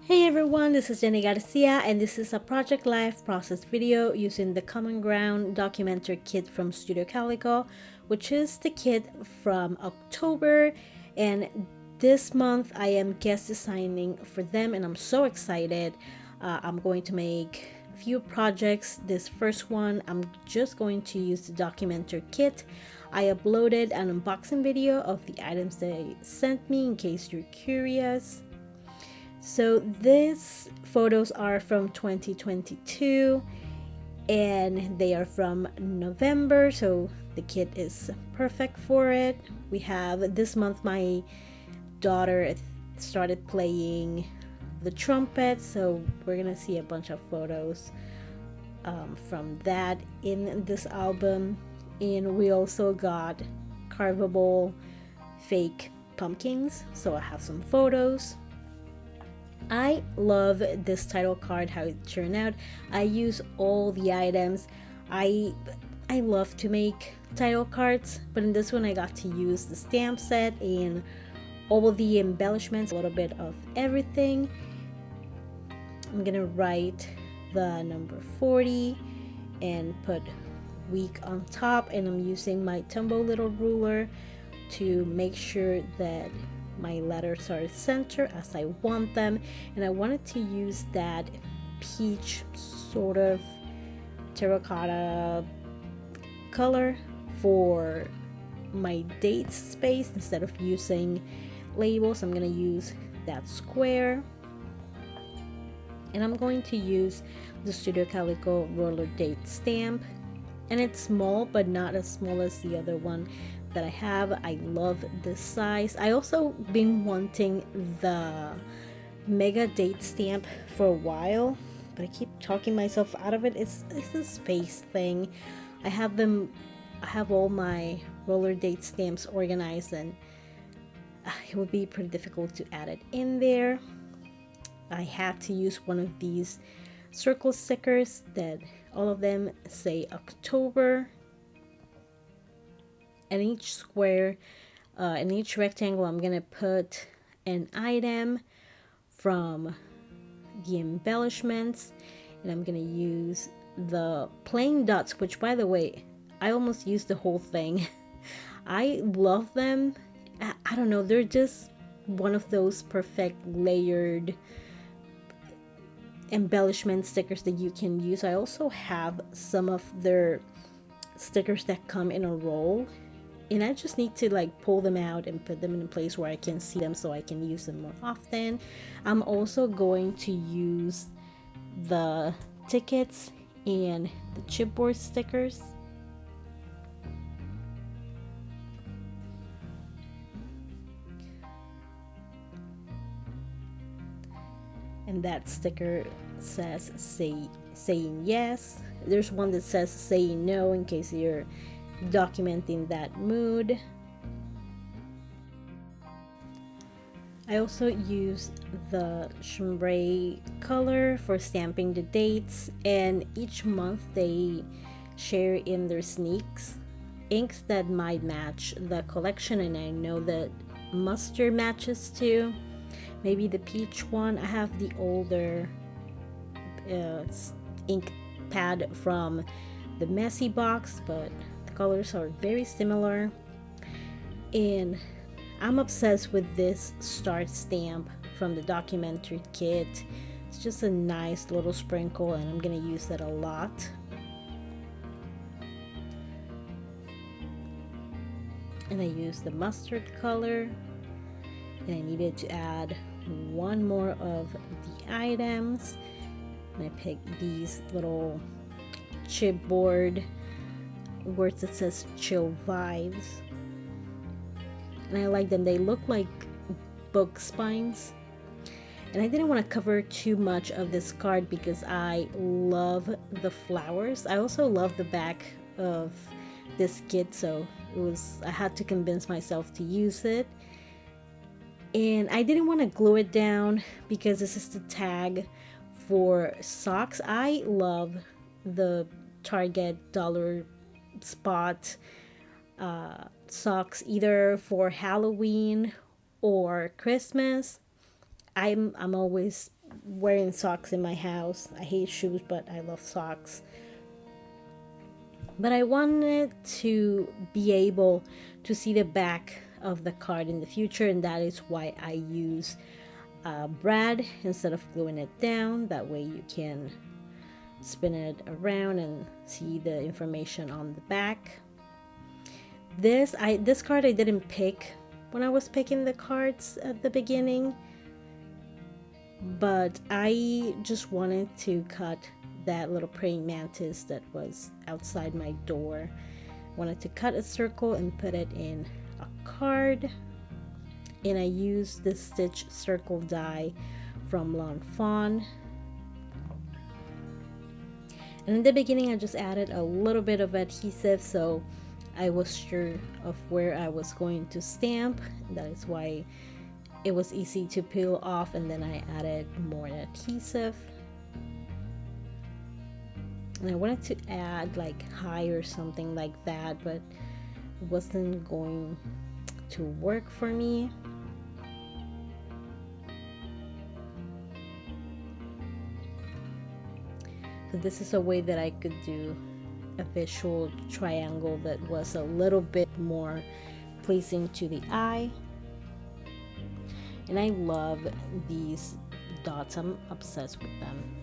Hey everyone, this is Jenny Garcia and this is a Project Life process video using the Common Ground Documenter kit from Studio Calico, which is the kit from October, and this month I am guest designing for them and I'm so excited. I'm going to make a few projects. This first one I'm just going to use the Documenter kit. I uploaded an unboxing video of the items they sent me in case you're curious. So these photos are from 2022 and they are from November, so the kit is perfect for it. We have this month my daughter started playing the trumpet, so we're gonna see a bunch of photos from that in this album. And we also got carvable fake pumpkins, so I have some photos. I love this title card, how it turned out. I use all the items. I love to make title cards, but in this one I got to use the stamp set and all of the embellishments, a little bit of everything. I'm gonna write the number 40 and put week on top, and I'm using my Tumbo little ruler to make sure that my letters are center as I want them, and I wanted to use that peach sort of terracotta color for my dates space. Instead of using labels, I'm gonna use that square, and I'm going to use the Studio Calico roller date stamp, and it's small but not as small as the other one that I have. I love this size. I also been wanting the mega date stamp for a while, but I keep talking myself out of it. It's a space thing. I have all my roller date stamps organized, and it would be pretty difficult to add it in there. I had to use one of these circle stickers that all of them say October. And each square, in each rectangle, I'm gonna put an item from the embellishments, and I'm gonna use the plain dots, which, by the way, I almost used the whole thing. I love them. I don't know, they're just one of those perfect layered embellishment stickers that you can use. I also have some of their stickers that come in a roll, and I just need to like pull them out and put them in a place where I can see them so I can use them more often. I'm also going to use the tickets and the chipboard stickers. And that sticker says saying yes. There's one that says saying no in case you're documenting that mood. I also use the chambray color for stamping the dates, and each month they share in their sneaks inks that might match the collection, and I know that mustard matches too. Maybe the peach one. I have the older ink pad from the messy box, but the colors are very similar. And I'm obsessed with this star stamp from the documentary kit. It's just a nice little sprinkle, and I'm gonna use that a lot. And I used the mustard color, and I needed to add one more of the items, and I picked these little chipboard words that says chill vibes, and I like them. They look like book spines, and I didn't want to cover too much of this card because I love the flowers. I also love the back of this kit, so I had to convince myself to use it. And I didn't want to glue it down because this is the tag for socks. I love the Target dollar spot socks, either for Halloween or Christmas. I'm always wearing socks in my house. I hate shoes, but I love socks. But I wanted to be able to see the back of the card in the future, and that is why I use brad instead of gluing it down. That way you can spin it around and see the information on the back. This card I didn't pick when I was picking the cards at the beginning, but I just wanted to cut that little praying mantis that was outside my door. Wanted to cut a circle and put it in a card, and I used the stitch circle die from Lawn Fawn. And in the beginning I just added a little bit of adhesive so I was sure of where I was going to stamp. That is why it was easy to peel off, and then I added more adhesive. And I wanted to add like high or something like that, but it wasn't going to work for me. So this is a way that I could do a visual triangle that was a little bit more pleasing to the eye. And I love these dots. I'm obsessed with them.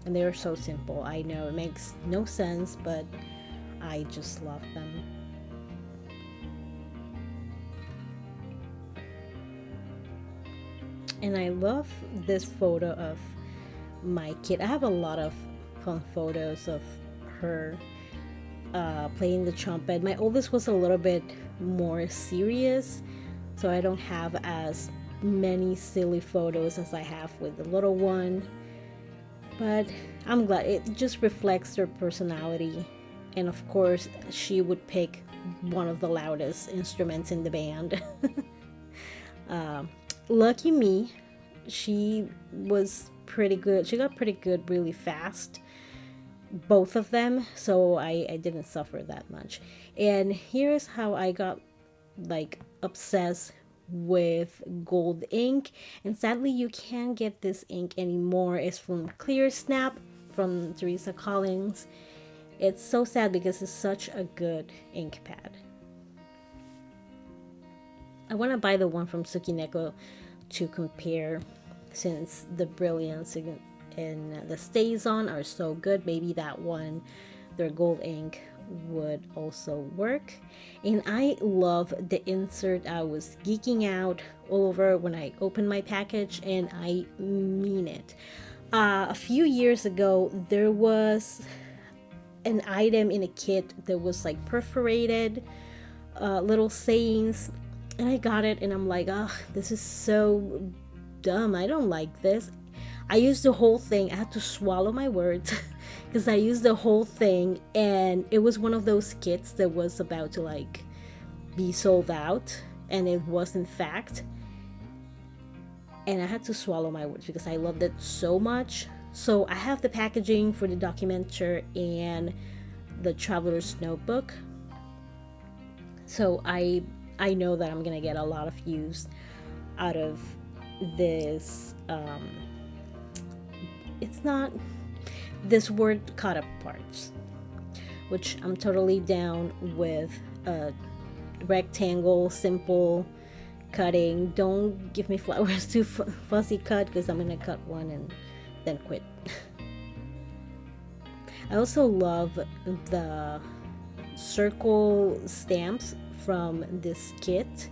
And they're so simple. I know it makes no sense, but I just love them. And I love this photo of my kid. I have a lot of fun photos of her playing the trumpet. My oldest was a little bit more serious, so I don't have as many silly photos as I have with the little one. But I'm glad it just reflects their personality. And of course, she would pick one of the loudest instruments in the band. Lucky me, she was pretty good. She got pretty good really fast, both of them, so I didn't suffer that much. And here's how I got like obsessed with gold ink, and sadly you can't get this ink anymore. It's from Clear Snap from Teresa Collins. It's so sad because it's such a good ink pad. I want to buy the one from Tsukineko to compare, since the brilliance and the stays on are so good. Maybe that one, their gold ink, would also work. And I love the insert. I was geeking out all over when I opened my package, and I mean it. A few years ago there was an item in a kit that was like perforated little sayings, and I got it and I'm like, oh, this is so dumb. I don't like this. I used the whole thing. I had to swallow my words because I used the whole thing, and it was one of those kits that was about to like be sold out, and it was in fact. And I had to swallow my words because I loved it so much. So I have the packaging for the Documenter and the Traveler's Notebook. So I know that I'm gonna get a lot of use out of this. It's not this word cut up parts, which I'm totally down with. A rectangle, simple cutting. Don't give me flowers too fussy cut, because I'm gonna cut one and then quit. I also love the circle stamps from this kit.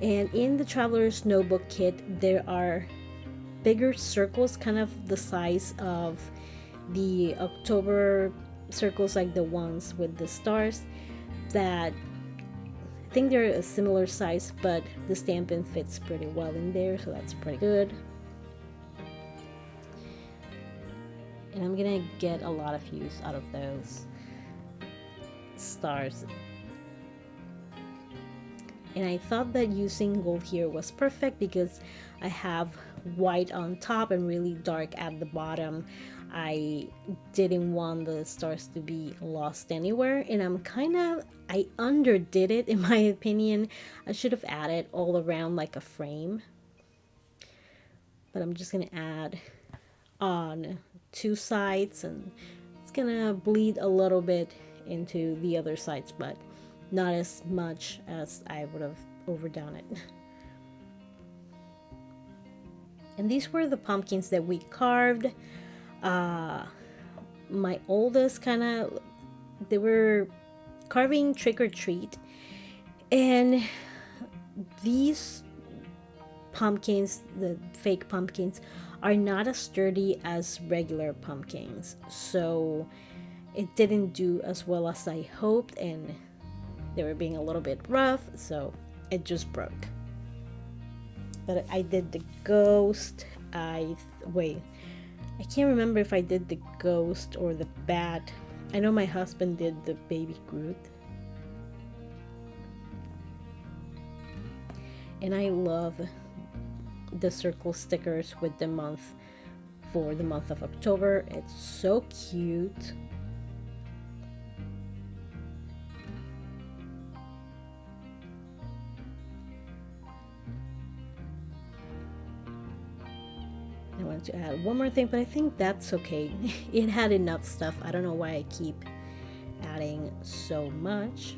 And in the Traveler's Notebook kit, there are bigger circles, kind of the size of the October circles, like the ones with the stars, that I think they're a similar size, but the stamping fits pretty well in there, so that's pretty good. And I'm gonna get a lot of use out of those stars. And I thought that using gold here was perfect because I have white on top and really dark at the bottom. I didn't want the stars to be lost anywhere, and I underdid it in my opinion. I should have added all around like a frame. but I'm just gonna add on two sides, and it's gonna bleed a little bit into the other sides, but not as much as I would have overdone it. And these were the pumpkins that we carved. My oldest they were carving trick or treat, and these pumpkins, the fake pumpkins, are not as sturdy as regular pumpkins, so it didn't do as well as I hoped, and they were being a little bit rough, so it just broke. But I did the ghost. Wait, I can't remember if I did the ghost or the bat. I know my husband did the baby Groot. And I love the circle stickers with the month, for the month of October. It's so cute. I want to add one more thing, but I think that's okay. It had enough stuff. I don't know why I keep adding so much.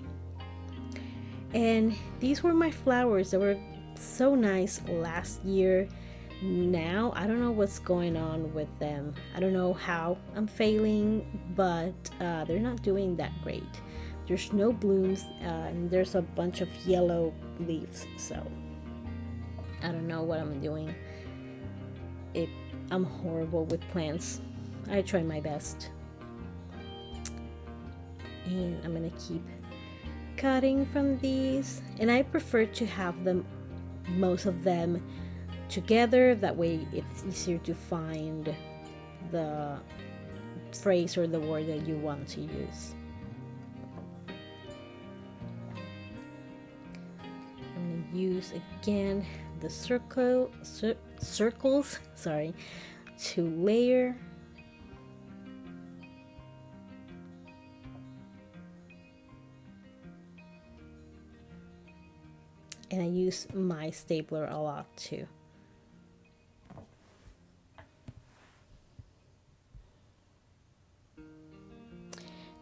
And these were my flowers. They were so nice last year. Now I don't know what's going on with them. I don't know how I'm failing, but they're not doing that great. There's no blooms, and there's a bunch of yellow leaves, so I don't know what I'm doing. I'm horrible with plants. I try my best. And I'm gonna keep cutting from these, and I prefer to have them, most of them, together. That way it's easier to find the phrase or the word that you want to use. I'm gonna use again the circles, sorry, to layer. And I use my stapler a lot too.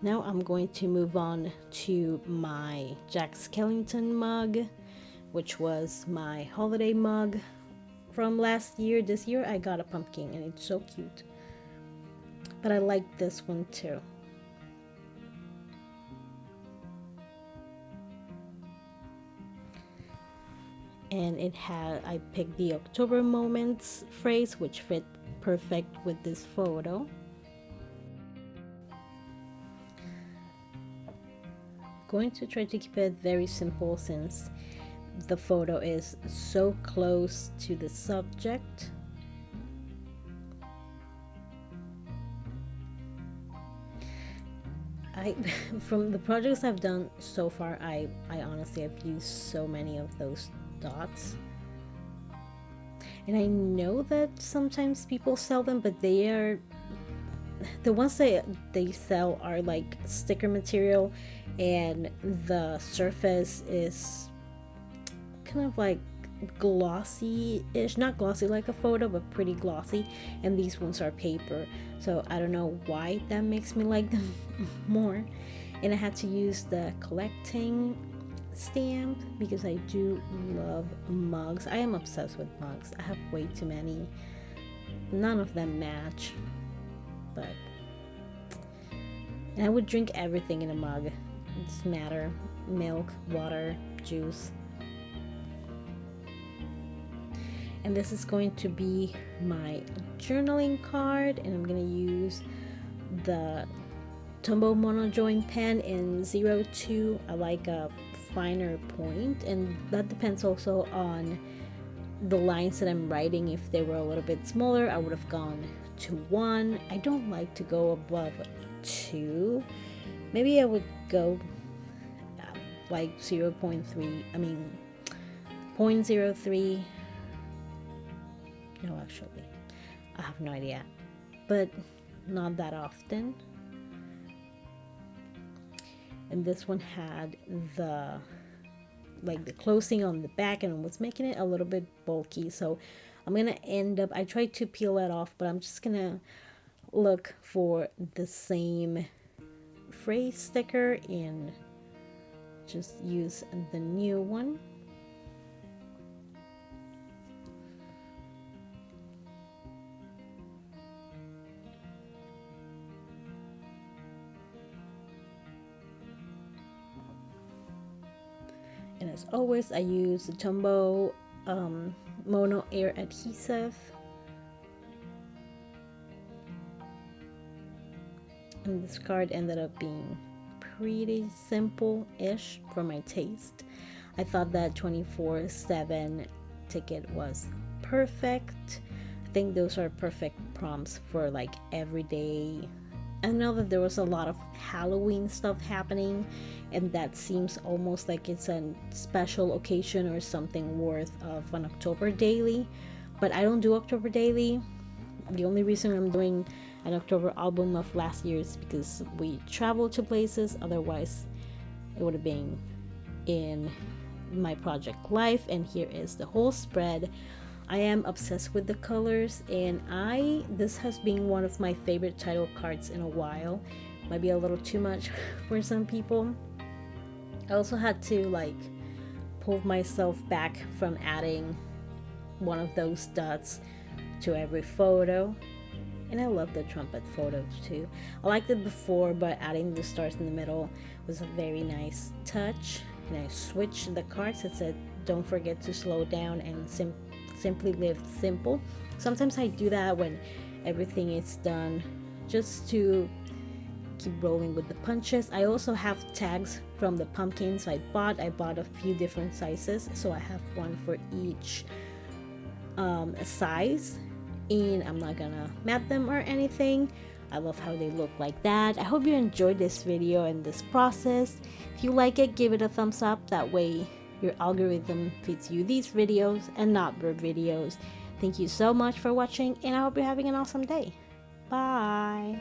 Now I'm going to move on to my Jack Skellington mug, which was my holiday mug from last year. This year I got a pumpkin, and it's so cute. But I like this one too. And I picked the October Moments phrase, which fit perfect with this photo. Going to try to keep it very simple since the photo is so close to the subject. From the projects I've done so far, I honestly have used so many of those dots. And I know that sometimes people sell them, but the ones that they sell are like sticker material, and the surface is kind of like glossy-ish, not glossy like a photo, but pretty glossy, and these ones are paper, so I don't know why that makes me like them more. And I had to use the collecting stamp because I do love mugs. I am obsessed with mugs. I have way too many. None of them match, but and I would drink everything in a mug. It doesn't matter. Milk, water, juice. And this is going to be my journaling card, and I'm going to use the Tombow Monojoin pen in 02. I like a finer point, and that depends also on the lines that I'm writing. If they were a little bit smaller, I would have gone to 1. I don't like to go above 2. Maybe I would go like 0.3, I mean 0.03. No, actually, I have no idea, but not that often. And this one had the closing on the back and was making it a little bit bulky, so I'm gonna end up, I tried to peel it off, but I'm just gonna look for the same phrase sticker and just use the new one. And as always, I use the Tombow Mono Air adhesive. And this card ended up being pretty simple-ish for my taste. I thought that 24/7 ticket was perfect. I think those are perfect prompts for like everyday. I know that there was a lot of Halloween stuff happening, and that seems almost like it's a special occasion or something worth of an October daily, but I don't do October daily. The only reason I'm doing an October album of last year is because we traveled to places, otherwise it would have been in my project life. And here is the whole spread. I am obsessed with the colors, and this has been one of my favorite title cards in a while. Might be a little too much for some people. I also had to like pull myself back from adding one of those dots to every photo. And I love the trumpet photos too. I liked it before, but adding the stars in the middle was a very nice touch. And I switched the cards. It said, don't forget to slow down and simply live simple. Sometimes I do that when everything is done, just to keep rolling with the punches. I also have tags from the pumpkins I bought a few different sizes, so I have one for each size, and I'm not gonna mat them or anything. I love how they look like that. I hope you enjoyed this video and this process. If you like it, give it a thumbs up. That way your algorithm feeds you these videos and not bird videos. Thank you so much for watching, and I hope you're having an awesome day. Bye.